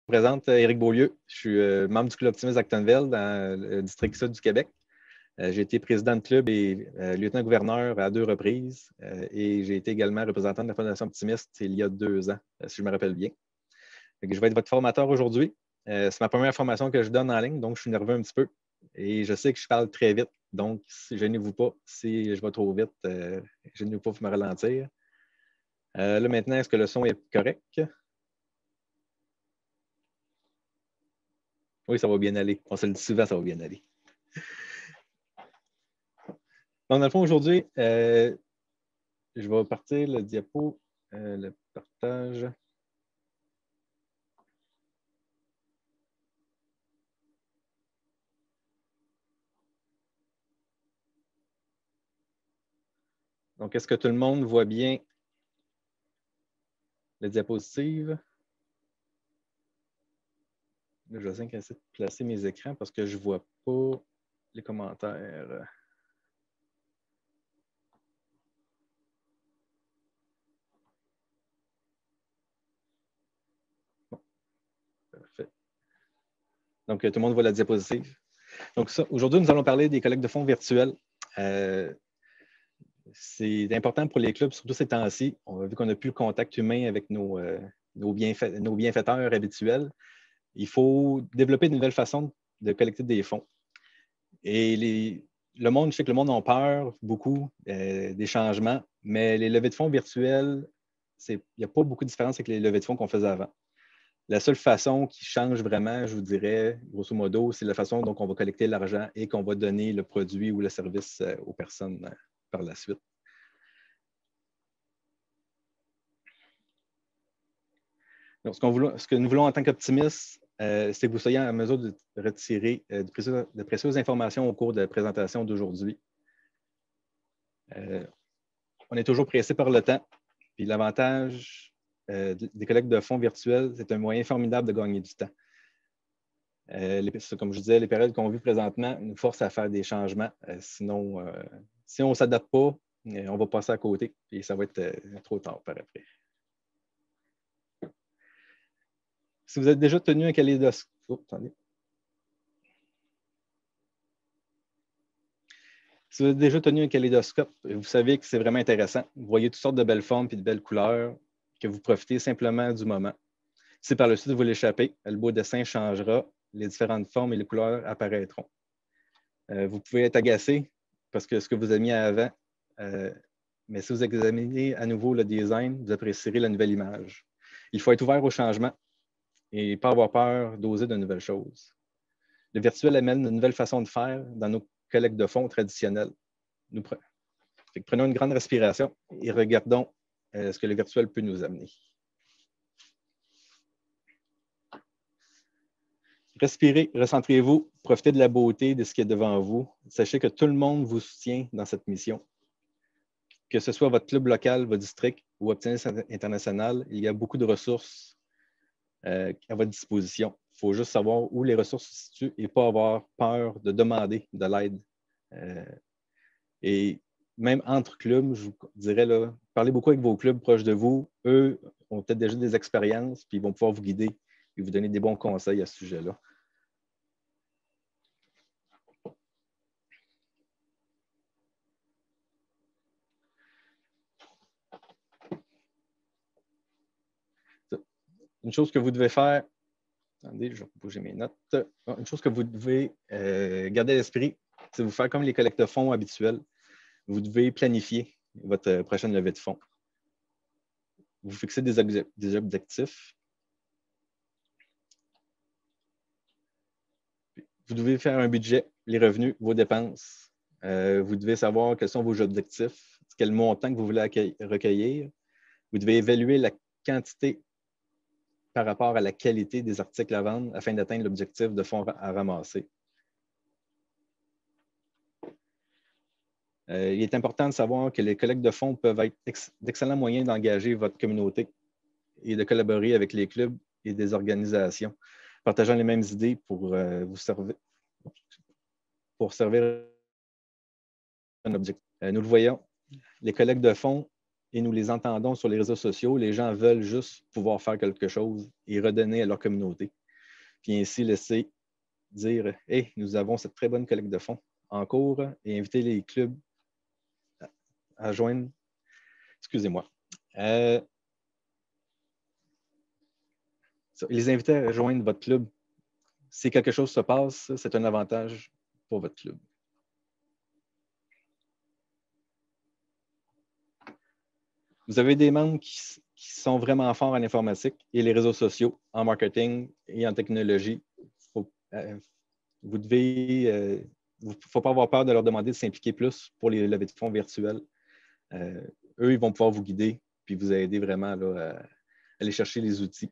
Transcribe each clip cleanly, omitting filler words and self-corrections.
présente Éric Beaulieu. Je suis membre du Club optimiste d'Actonville dans le district sud du Québec. J'ai été président de club et lieutenant-gouverneur à 2 reprises. Et j'ai été également représentant de la Fondation Optimiste il y a 2 ans, si je me rappelle bien. Je vais être votre formateur aujourd'hui. C'est ma première formation que je donne en ligne, donc je suis nerveux un petit peu. Et je sais que je parle très vite, donc gênez-vous pas. Si je vais trop vite, gênez-vous pas pour me ralentir. Là, maintenant, est-ce que le son est correct? Oui, ça va bien aller. On se le dit souvent, ça va bien aller. Donc, dans le fond, aujourd'hui, je vais partir le diapo, le partage. Donc, est-ce que tout le monde voit bien les diapositives? Là, je vais essayer de placer mes écrans parce que je ne vois pas les commentaires. Bon, parfait. Donc, tout le monde voit la diapositive. Donc, aujourd'hui, nous allons parler des collectes de fonds virtuelles. C'est important pour les clubs, surtout ces temps-ci. On a vu qu'on n'a plus le contact humain avec nos bienfaiteurs habituels. Il faut développer de nouvelles façons de collecter des fonds. Et le monde, je sais que le monde a peur beaucoup des changements, mais les levées de fonds virtuelles, il n'y a pas beaucoup de différence avec les levées de fonds qu'on faisait avant. La seule façon qui change vraiment, je vous dirais, grosso modo, c'est la façon dont on va collecter l'argent et qu'on va donner le produit ou le service aux personnes par la suite. Donc, ce que nous voulons en tant qu'optimistes, c'est que vous soyez en mesure de retirer de précieuses informations au cours de la présentation d'aujourd'hui. On est toujours pressé par le temps. Puis l'avantage des collectes de fonds virtuels, c'est un moyen formidable de gagner du temps. Comme je disais, les périodes qu'on vit présentement nous forcent à faire des changements. Sinon, si on ne s'adapte pas, on va passer à côté et ça va être trop tard par après. Si vous êtes déjà tenu un kaléidoscope, Si vous avez déjà tenu un kaléidoscope, vous savez que c'est vraiment intéressant. Vous voyez toutes sortes de belles formes et de belles couleurs, que vous profitez simplement du moment. Si par le suite vous l'échappez, le beau dessin changera, les différentes formes et les couleurs apparaîtront. Vous pouvez être agacé parce que ce que vous avez mis avant, mais si vous examinez à nouveau le design, vous apprécierez la nouvelle image. Il faut être ouvert au changement et pas avoir peur d'oser de nouvelles choses. Le virtuel amène une nouvelle façon de faire dans nos collectes de fonds traditionnelles. Prenons une grande respiration et regardons ce que le virtuel peut nous amener. Respirez, recentrez-vous, profitez de la beauté de ce qui est devant vous. Sachez que tout le monde vous soutient dans cette mission. Que ce soit votre club local, votre district ou Optimiste International, il y a beaucoup de ressources à votre disposition. Il faut juste savoir où les ressources se situent et ne pas avoir peur de demander de l'aide. Et même entre clubs, je vous dirais, là, parlez beaucoup avec vos clubs proches de vous. Eux ont peut-être déjà des expériences, puis ils vont pouvoir vous guider et vous donner des bons conseils à ce sujet-là. Une chose que vous devez faire, attendez, je vais bouger mes notes. Une chose que vous devez garder à l'esprit, c'est vous faire comme les collectes de fonds habituels. Vous devez planifier votre prochaine levée de fonds. Vous fixez des objectifs. Vous devez faire un budget, les revenus, vos dépenses. Vous devez savoir quels sont vos objectifs, quel montant que vous voulez recueillir. Vous devez évaluer la quantité par rapport à la qualité des articles à vendre afin d'atteindre l'objectif de fonds à ramasser. Il est important de savoir que les collectes de fonds peuvent être d'excellents moyens d'engager votre communauté et de collaborer avec les clubs et des organisations, partageant les mêmes idées pour servir un objectif. Nous le voyons, les collectes de fonds, et nous les entendons sur les réseaux sociaux, les gens veulent juste pouvoir faire quelque chose et redonner à leur communauté. puis ainsi laisser dire « Hey, nous avons cette très bonne collecte de fonds en cours » et inviter les clubs à joindre. Excusez-moi. Les inviter à rejoindre votre club. Si quelque chose se passe, c'est un avantage pour votre club. Vous avez des membres qui sont vraiment forts en informatique et les réseaux sociaux, en marketing et en technologie. Vous devez, il ne faut pas avoir peur de leur demander de s'impliquer plus pour les levées de fonds virtuelles. Eux, ils vont pouvoir vous guider puis vous aider vraiment là, à aller chercher les outils.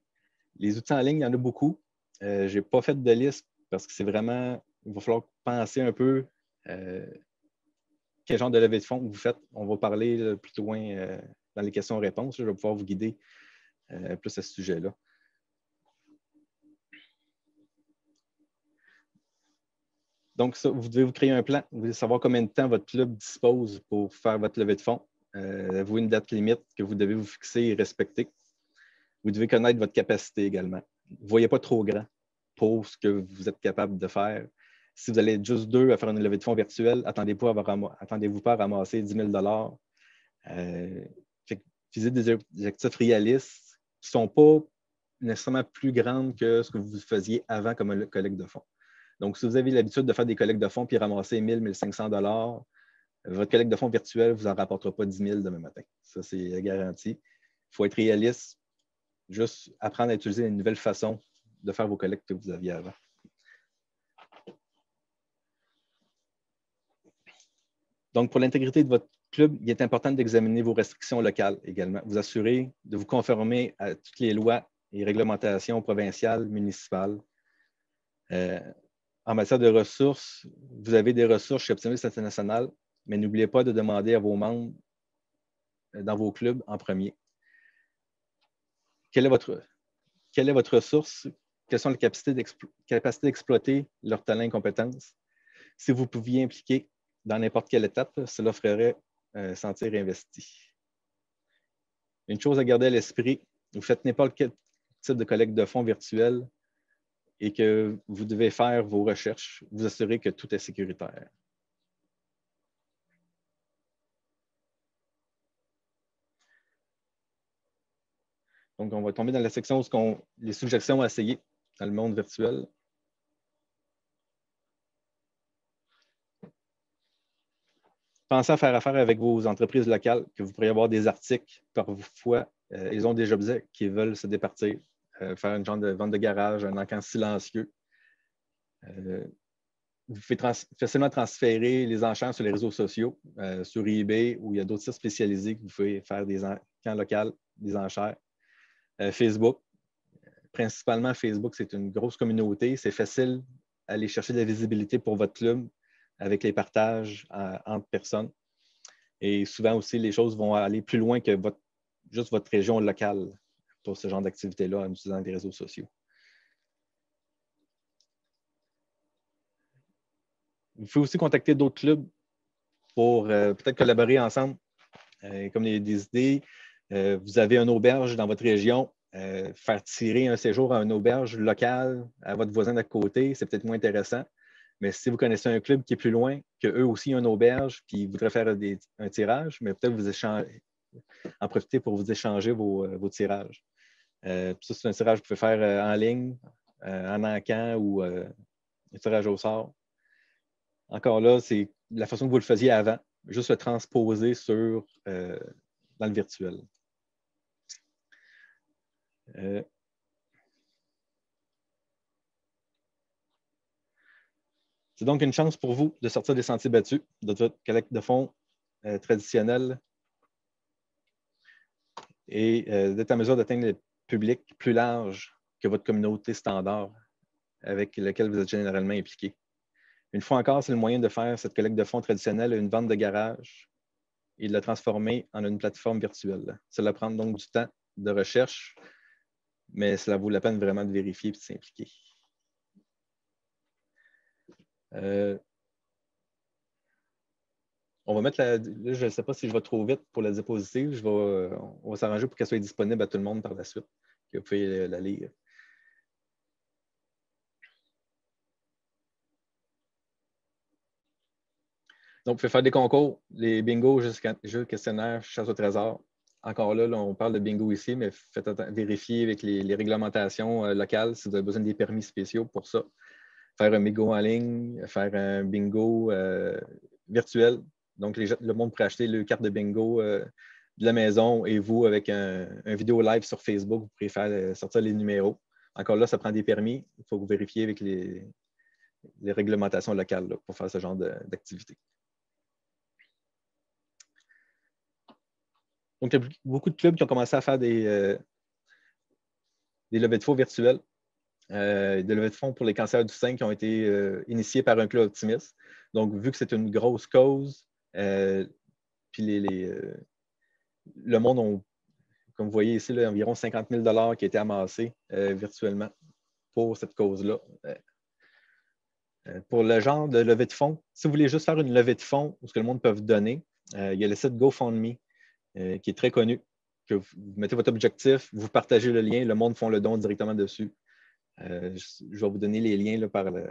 Les outils en ligne, il y en a beaucoup. Je n'ai pas fait de liste parce que c'est vraiment, il va falloir penser un peu quel genre de levée de fonds vous faites. On va parler là, plus loin dans les questions-réponses. Je vais pouvoir vous guider plus à ce sujet-là. Donc, ça, vous devez vous créer un plan. Vous devez savoir combien de temps votre club dispose pour faire votre levée de fonds. Avez-vous une date limite que vous devez vous fixer et respecter? Vous devez connaître votre capacité également. Ne voyez pas trop grand pour ce que vous êtes capable de faire. Si vous allez être juste deux à faire une levée de fonds virtuelle, attendez-vous pas à ramasser 10 000 Visez des objectifs réalistes qui ne sont pas nécessairement plus grands que ce que vous faisiez avant comme un collecte de fonds. Donc, si vous avez l'habitude de faire des collectes de fonds puis ramasser 1 000, 1 500 $, votre collecte de fonds virtuelle ne vous en rapportera pas 10 000 demain matin. Ça, c'est garanti. Il faut être réaliste, juste apprendre à utiliser une nouvelle façon de faire vos collectes que vous aviez avant. Donc, pour l'intégrité de votre club, il est important d'examiner vos restrictions locales également. Vous assurer de vous conformer à toutes les lois et réglementations provinciales, municipales. En matière de ressources, vous avez des ressources chez Optimus International, mais n'oubliez pas de demander à vos membres dans vos clubs en premier. Quelle est votre ressource? Quelles sont les capacités d'exploiter leurs talents et compétences? Si vous pouviez impliquer dans n'importe quelle étape, cela ferait sentir investi. Une chose à garder à l'esprit, vous faites n'importe quel type de collecte de fonds virtuel et que vous devez faire vos recherches, vous assurer que tout est sécuritaire. Donc, on va tomber dans la section où les suggestions à essayer dans le monde virtuel. Pensez à faire affaire avec vos entreprises locales, que vous pourriez avoir des articles parfois. Ils ont des objets qui veulent se départir, faire une genre de vente de garage, un encan silencieux. Vous pouvez facilement transférer les enchères sur les réseaux sociaux, sur eBay, où il y a d'autres sites spécialisés que vous pouvez faire des encans locaux, des enchères. Facebook, principalement Facebook, c'est une grosse communauté. C'est facile d'aller chercher de la visibilité pour votre club avec les partages entre personnes. Et souvent aussi, les choses vont aller plus loin que juste votre région locale pour ce genre d'activité-là en utilisant des réseaux sociaux. Vous pouvez aussi contacter d'autres clubs pour peut-être collaborer ensemble, comme des idées. Vous avez une auberge dans votre région, faire tirer un séjour à une auberge locale à votre voisin d'à côté, c'est peut-être moins intéressant. Mais si vous connaissez un club qui est plus loin, qu'eux aussi ont une auberge, puis ils voudraient faire un tirage, mais peut-être vous en profiter pour vous échanger vos tirages. Ça, c'est un tirage que vous pouvez faire en ligne, en encan ou un tirage au sort. Encore là, c'est la façon que vous le faisiez avant, juste le transposer dans le virtuel. C'est donc une chance pour vous de sortir des sentiers battus de votre collecte de fonds traditionnelle et d'être en mesure d'atteindre le public plus large que votre communauté standard avec laquelle vous êtes généralement impliqué. Une fois encore, c'est le moyen de faire cette collecte de fonds traditionnelle une vente de garage et de la transformer en une plateforme virtuelle. Cela prend donc du temps de recherche, mais cela vaut la peine vraiment de vérifier et de s'impliquer. On va mettre là, je ne sais pas si je vais trop vite pour la diapositive. On va s'arranger pour qu'elle soit disponible à tout le monde par la suite, que vous pouvez la lire. Donc, vous pouvez faire des concours, les bingos, jeux questionnaires, chasse au trésor. Encore là, on parle de bingo ici, mais faites vérifier avec les réglementations locales si vous avez besoin des permis spéciaux pour ça. Faire un bingo en ligne, faire un bingo virtuel. Donc, le monde pourrait acheter le carte de bingo de la maison et vous, avec un vidéo live sur Facebook, vous pourrez faire sortir les numéros. Encore là, ça prend des permis. Il faut vérifier avec les réglementations locales là, pour faire ce genre d'activité. Donc, il y a beaucoup de clubs qui ont commencé à faire des levées de fonds virtuelles. Des levées de fonds pour les cancers du sein qui ont été initiés par un club optimiste. Donc, vu que c'est une grosse cause, puis le monde comme vous voyez ici, là, environ 50 000 $ qui ont été amassés virtuellement pour cette cause-là. Pour le genre de levée de fonds, si vous voulez juste faire une levée de fonds où ce que le monde peut donner, il y a le site GoFundMe qui est très connu, que vous mettez votre objectif, vous partagez le lien, le monde font le don directement dessus. Je vais vous donner les liens là,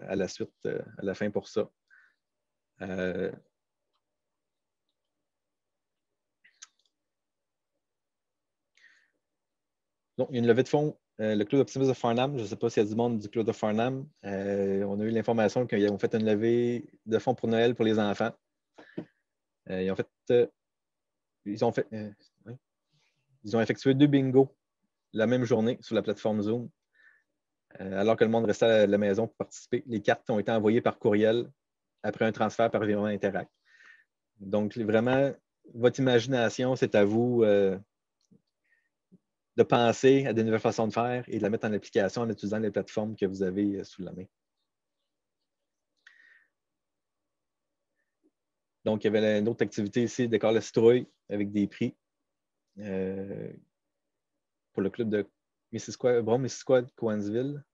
à la suite, à la fin pour ça. Donc, il y a une levée de fonds, le Club Optimiste de Farnham. Je ne sais pas s'il y a du monde du Club de Farnham. On a eu l'information qu'ils ont fait une levée de fonds pour Noël pour les enfants. Ils ont effectué 2 bingos la même journée sur la plateforme Zoom. Alors que le monde restait à la maison pour participer. Les cartes ont été envoyées par courriel après un transfert par virement Interact. Donc, vraiment, votre imagination, c'est à vous de penser à de nouvelles façons de faire et de la mettre en application en utilisant les plateformes que vous avez sous la main. Donc, il y avait une autre activité ici, décor la citrouille, avec des prix pour le club de Missisquoi de Cowansville.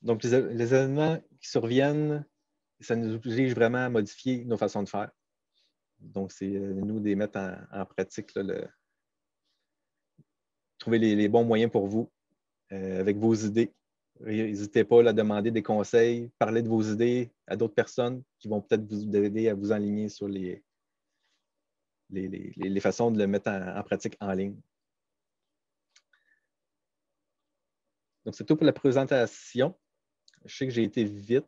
Donc, les événements qui surviennent, ça nous oblige vraiment à modifier nos façons de faire. Donc, c'est nous de les mettre en pratique, là, trouver les bons moyens pour vous avec vos idées. N'hésitez pas à demander des conseils, parler de vos idées à d'autres personnes qui vont peut-être vous aider à vous enligner sur les façons de le mettre en pratique en ligne. Donc, c'est tout pour la présentation. Je sais que j'ai été vite.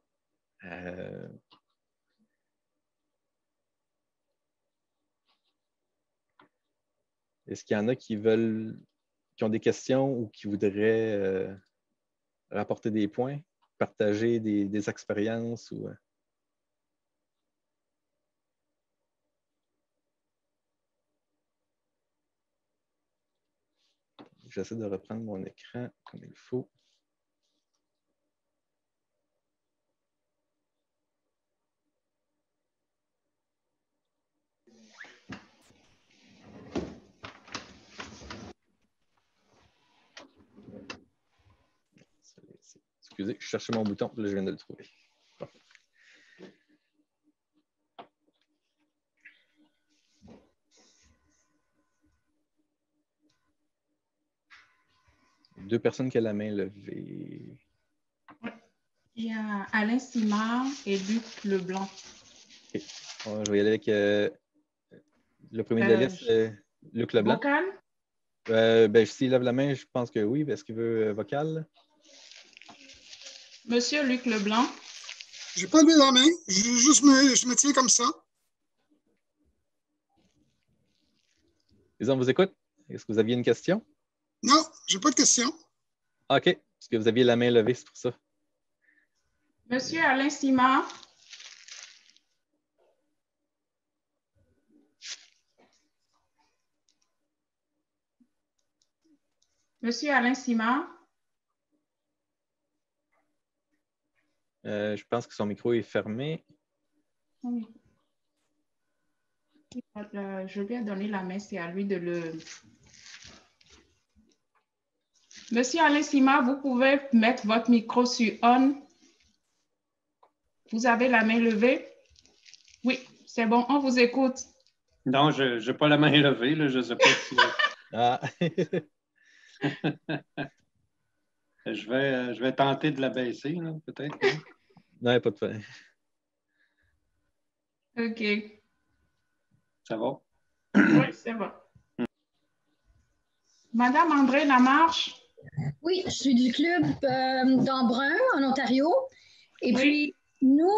Est-ce qu'il y en a qui ont des questions ou qui voudraient rapporter des points, partager des expériences ou j'essaie de reprendre mon écran comme il faut. Excusez, je cherchais mon bouton, là je viens de le trouver. Bon. Deux personnes qui ont la main levée. Il y a Alain Simard et Luc Leblanc. Okay. Bon, je vais y aller avec le premier de la liste, Luc Leblanc. Vocal? S'il lève la main, je pense que oui. Est-ce qu'il veut vocal? Monsieur Luc Leblanc. Je n'ai pas levé la main, je me tiens comme ça. Les gens vous écoutent? Est-ce que vous aviez une question? Non, je n'ai pas de question. OK, parce que vous aviez la main levée, c'est pour ça. Monsieur Alain Simard. Monsieur Alain Simard. Je pense que son micro est fermé. Oui. Je lui ai donné la main, c'est à lui de le... Monsieur Alain Simard, vous pouvez mettre votre micro sur on. Vous avez la main levée? Oui, c'est bon, on vous écoute. Non, je n'ai pas la main levée, là, je ne sais pas si... Ah. Je vais tenter de la baisser, là, peut-être. Non, pas de fait. OK. Ça va? Oui, c'est bon. Madame André Lamarche? Oui, je suis du club d'Embrun, en Ontario. Et Oui. puis, nous,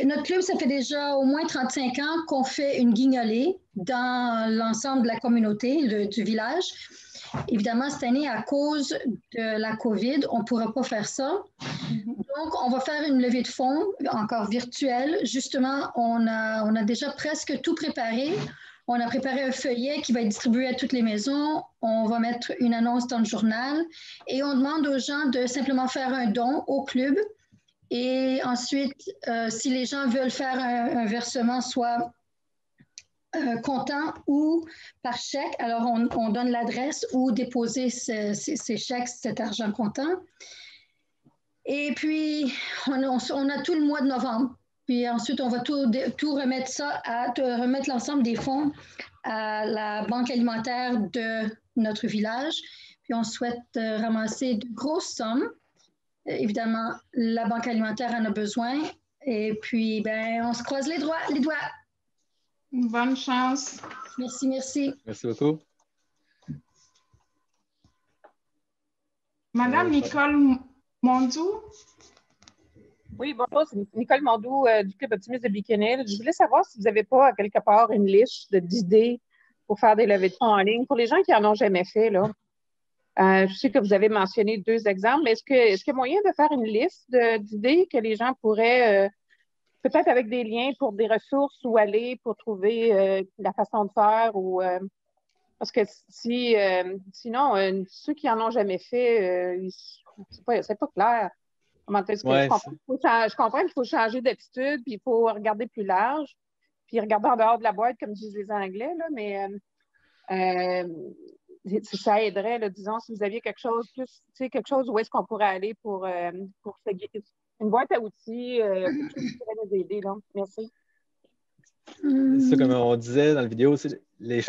notre club, ça fait déjà au moins 35 ans qu'on fait une guignolée dans l'ensemble de la communauté, du village. Évidemment, cette année, à cause de la COVID, on ne pourra pas faire ça. Donc, on va faire une levée de fonds, encore virtuelle. Justement, on a déjà presque tout préparé. On a préparé un feuillet qui va être distribué à toutes les maisons. On va mettre une annonce dans le journal et on demande aux gens de simplement faire un don au club. Et ensuite, si les gens veulent faire un versement, soit comptant ou par chèque, alors on donne l'adresse où déposer ces chèques, cet argent comptant. Et puis, on a tout le mois de novembre. Puis ensuite, on va tout remettre remettre l'ensemble des fonds à la banque alimentaire de notre village. Puis on souhaite ramasser de grosses sommes. Évidemment, la banque alimentaire en a besoin. Et puis, ben, on se croise les doigts. Bonne chance. Merci, merci. Merci beaucoup. Madame Nicole Mondou? Oui, bonjour, c'est Nicole Mondou du Club Optimiste de Biquenil. Je voulais savoir si vous n'avez pas, quelque part, une liste d'idées pour faire des levées de fonds en ligne pour les gens qui n'en ont jamais fait, là. Je sais que vous avez mentionné 2 exemples, mais est-ce qu'il y a moyen de faire une liste d'idées que les gens pourraient, peut-être avec des liens pour des ressources ou aller pour trouver la façon de faire ou parce que sinon, ceux qui n'en ont jamais fait, c'est pas clair. Je comprends qu'il faut changer d'attitude, puis il faut regarder plus large, puis regarder en dehors de la boîte, comme disent les Anglais, là, mais ça aiderait, là, disons, si vous aviez quelque chose où est-ce qu'on pourrait aller pour une boîte à outils, quelque chose qui pourrait nous aider. Là. Merci. Ça, comme on disait dans la vidéo, les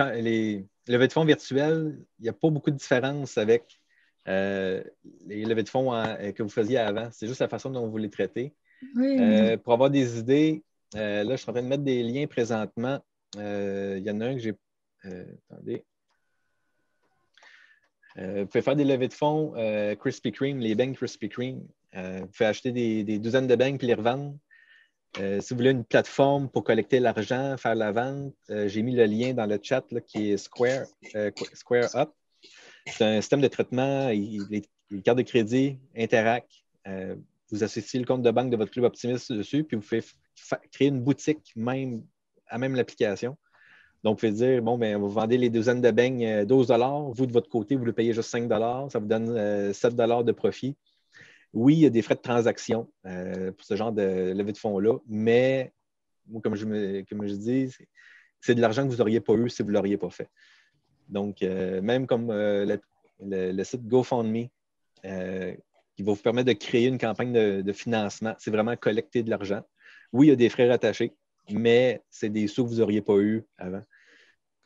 levées de fonds virtuelles, il n'y a pas beaucoup de différence avec les levées de fonds que vous faisiez avant. C'est juste la façon dont vous les traitez. Oui. Pour avoir des idées, là, je suis en train de mettre des liens présentement. Il y en a un que j'ai. Attendez. Vous pouvez faire des levées de fonds Krispy Kreme, les beignes Krispy Kreme. Vous pouvez acheter des douzaines de beignes puis les revendre. Si vous voulez une plateforme pour collecter l'argent, faire la vente, j'ai mis le lien dans le chat là, qui est Square Up. C'est un système de traitement. Les cartes de crédit Interac. Vous associez le compte de banque de votre club optimiste dessus, puis vous pouvez créer une boutique à même l'application. Donc, vous pouvez dire, bon, ben, vous vendez les douzaines de beignes 12 $. Vous, de votre côté, vous le payez juste 5 $. Ça vous donne 7 $ de profit. Oui, il y a des frais de transaction pour ce genre de levée de fonds-là, mais moi, comme je dis, c'est de l'argent que vous n'auriez pas eu si vous ne l'auriez pas fait. Donc, même comme le site GoFundMe, qui va vous permettre de créer une campagne de financement, c'est vraiment collecter de l'argent. Oui, il y a des frais rattachés, mais c'est des sous que vous n'auriez pas eu avant.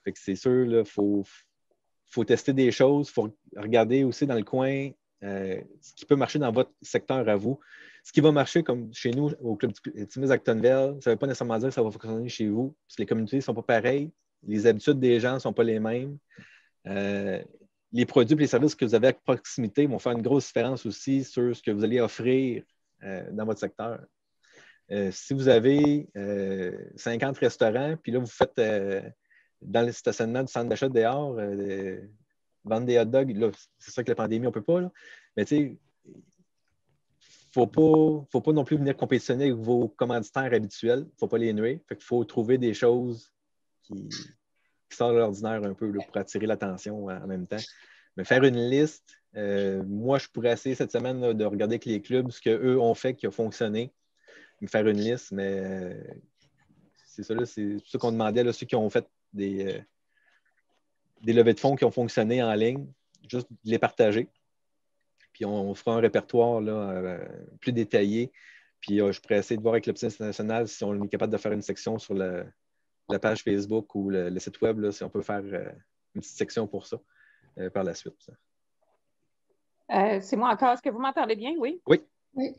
Fait que c'est sûr, il faut tester des choses, il faut regarder aussi dans le coin ce qui peut marcher dans votre secteur à vous. Ce qui va marcher comme chez nous au Club Optimiste Actonville, ça ne veut pas nécessairement dire que ça va fonctionner chez vous, parce que les communautés ne sont pas pareilles, les habitudes des gens ne sont pas les mêmes. Les produits et les services que vous avez à proximité vont faire une grosse différence aussi sur ce que vous allez offrir dans votre secteur. Si vous avez 50 restaurants, puis là, vous faites dans le stationnement du centre d'achat dehors, vendre des hot dogs, là, c'est sûr que la pandémie, on ne peut pas, là. Mais tu sais, il ne faut pas non plus venir compétitionner avec vos commanditaires habituels. Il ne faut pas les nuire. Fait qu'il faut trouver des choses qui sortent de l'ordinaire un peu là, pour attirer l'attention en même temps. Mais faire une liste, moi, je pourrais essayer cette semaine là, de regarder avec les clubs ce qu'eux ont fait qui a fonctionné, me faire une liste, mais c'est ça, c'est ça qu'on demandait, là, ceux qui ont fait des levées de fonds qui ont fonctionné en ligne, juste les partager. Puis on fera un répertoire là, plus détaillé. Puis je pourrais essayer de voir avec l'Optimiste National si on est capable de faire une section sur la page Facebook ou le site web, là, si on peut faire une petite section pour ça par la suite. C'est moi encore. Est-ce que vous m'entendez bien? Oui? Oui.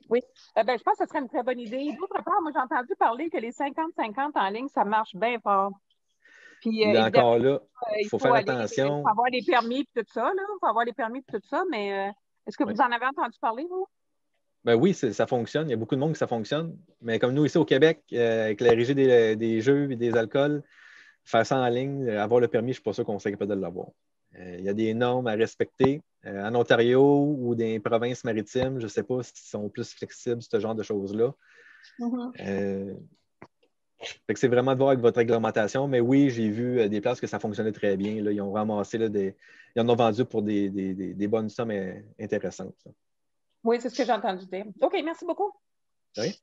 Oui. Ben, je pense que ce serait une très bonne idée. D'autre part, moi, j'ai entendu parler que les 50-50 en ligne, ça marche bien fort. Puis, Là, encore là, il faut faire il attention. faut avoir les permis et tout ça, là. Il faut avoir les permis et tout ça, mais est-ce que Oui. vous en avez entendu parler, vous? Ben oui, ça fonctionne. Il y a beaucoup de monde que ça fonctionne. Mais comme nous, ici au Québec, avec la régie des jeux et des alcools, faire ça en ligne, avoir le permis, je ne suis pas sûr qu'on soit capable de l'avoir. Il y a des normes à respecter. En Ontario ou des provinces maritimes, je ne sais pas s'ils sont plus flexibles, ce genre de choses-là. Fait que c'est vraiment de voir avec votre réglementation. Mais oui, j'ai vu des places que ça fonctionnait très bien. Là. Ils ont ramassé, ils en ont vendu pour des bonnes sommes intéressantes. Oui, c'est ce que j'ai entendu dire. OK, merci beaucoup. Oui.